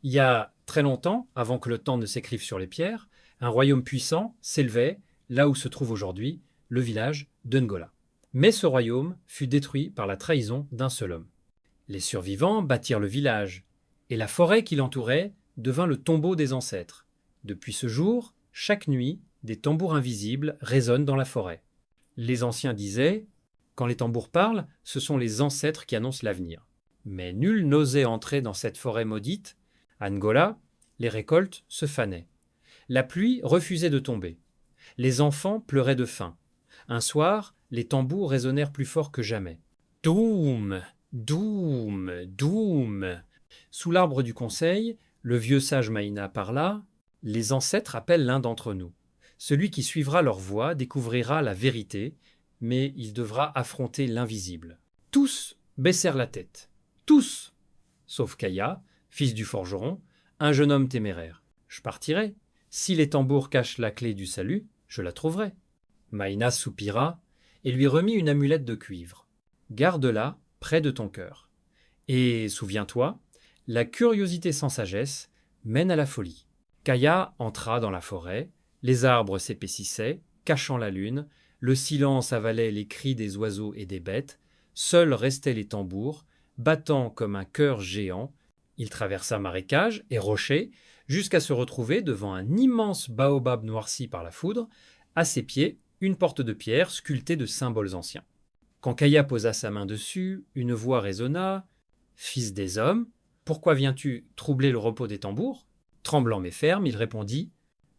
Il y a très longtemps, avant que le temps ne s'écrive sur les pierres, un royaume puissant s'élevait là où se trouve aujourd'hui le village d'Ungola. Mais ce royaume fut détruit par la trahison d'un seul homme. Les survivants bâtirent le village, et la forêt qui l'entourait devint le tombeau des ancêtres. Depuis ce jour, chaque nuit, des tambours invisibles résonnent dans la forêt. Les anciens disaient: quand les tambours parlent, ce sont les ancêtres qui annoncent l'avenir. Mais nul n'osait entrer dans cette forêt maudite. À Angola, les récoltes se fanaient. La pluie refusait de tomber. Les enfants pleuraient de faim. Un soir, les tambours résonnèrent plus fort que jamais. Doum, doum, doum. Sous l'arbre du conseil, le vieux sage Maïna parla. Les ancêtres appellent l'un d'entre nous. Celui qui suivra leur voie découvrira la vérité, mais il devra affronter l'invisible. Tous baissèrent la tête. Tous, sauf Kaya, fils du forgeron, un jeune homme téméraire. Je partirai. Si les tambours cachent la clé du salut, je la trouverai. Maïna soupira et lui remit une amulette de cuivre. Garde-la près de ton cœur. Et souviens-toi, la curiosité sans sagesse mène à la folie. Kaya entra dans la forêt, les arbres s'épaississaient, cachant la lune, le silence avalait les cris des oiseaux et des bêtes, seuls restaient les tambours, battant comme un cœur géant. Il traversa marécages et rochers, jusqu'à se retrouver devant un immense baobab noirci par la foudre, à ses pieds, une porte de pierre sculptée de symboles anciens. Quand Kaya posa sa main dessus, une voix résonna: Fils des hommes, pourquoi viens-tu troubler le repos des tambours? Tremblant mais ferme, il répondit: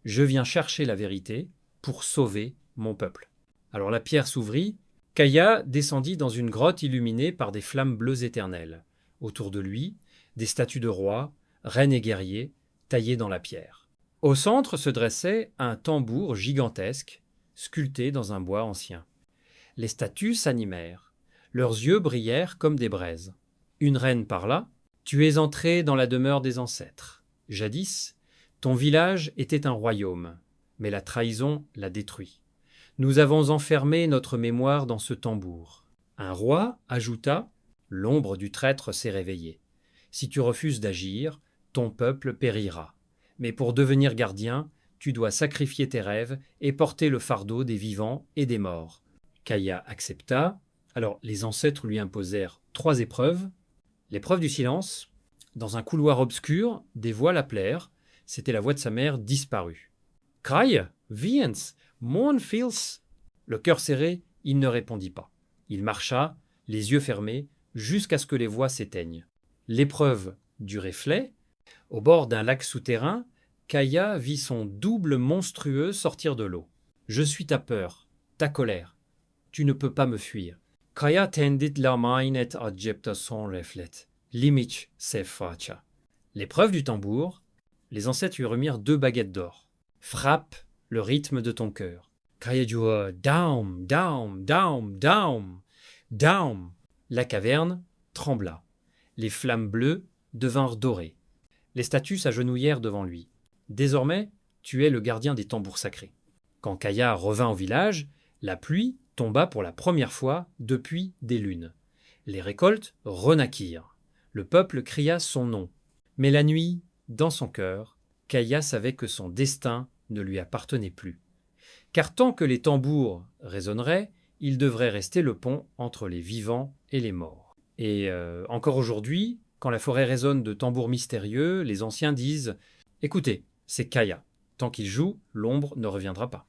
Je viens chercher la vérité pour sauver mon peuple. Alors la pierre s'ouvrit, Kaya descendit dans une grotte illuminée par des flammes bleues éternelles. Autour de lui, des statues de rois, reines et guerriers, taillées dans la pierre. Au centre se dressait un tambour gigantesque, sculpté dans un bois ancien. Les statues s'animèrent. Leurs yeux brillèrent comme des braises. Une reine parla: Tu es entré dans la demeure des ancêtres. Jadis, ton village était un royaume, mais la trahison l'a détruit. Nous avons enfermé notre mémoire dans ce tambour. Un roi ajouta: L'ombre du traître s'est réveillée. Si tu refuses d'agir, ton peuple périra. Mais pour devenir gardien, tu dois sacrifier tes rêves et porter le fardeau des vivants et des morts. Kaya accepta. Alors les ancêtres lui imposèrent 3 épreuves. L'épreuve du silence. Dans un couloir obscur, des voix l'appelèrent. C'était la voix de sa mère disparue. Kraï, viens, mon fils. Le cœur serré, il ne répondit pas. Il marcha, les yeux fermés, jusqu'à ce que les voix s'éteignent. L'épreuve du reflet. Au bord d'un lac souterrain, Kaya vit son double monstrueux sortir de l'eau. Je suis ta peur, ta colère. Tu ne peux pas me fuir. Kaya tendit la main et adjepta son reflet. Limich se facha. L'épreuve du tambour. Les ancêtres lui remirent 2 baguettes d'or. Frappe le rythme de ton cœur. Kaya joua down, down, down, down, down. La caverne trembla. Les flammes bleues devinrent dorées. Les statues s'agenouillèrent devant lui. Désormais, tu es le gardien des tambours sacrés. Quand Kaya revint au village, la pluie tomba pour la première fois depuis des lunes. Les récoltes renaquirent. Le peuple cria son nom. Mais la nuit, dans son cœur, Kaya savait que son destin ne lui appartenait plus. Car tant que les tambours résonneraient, il devrait rester le pont entre les vivants et les morts. Et encore aujourd'hui, quand la forêt résonne de tambours mystérieux, les anciens disent: Écoutez, c'est Kaya. Tant qu'il joue, l'ombre ne reviendra pas.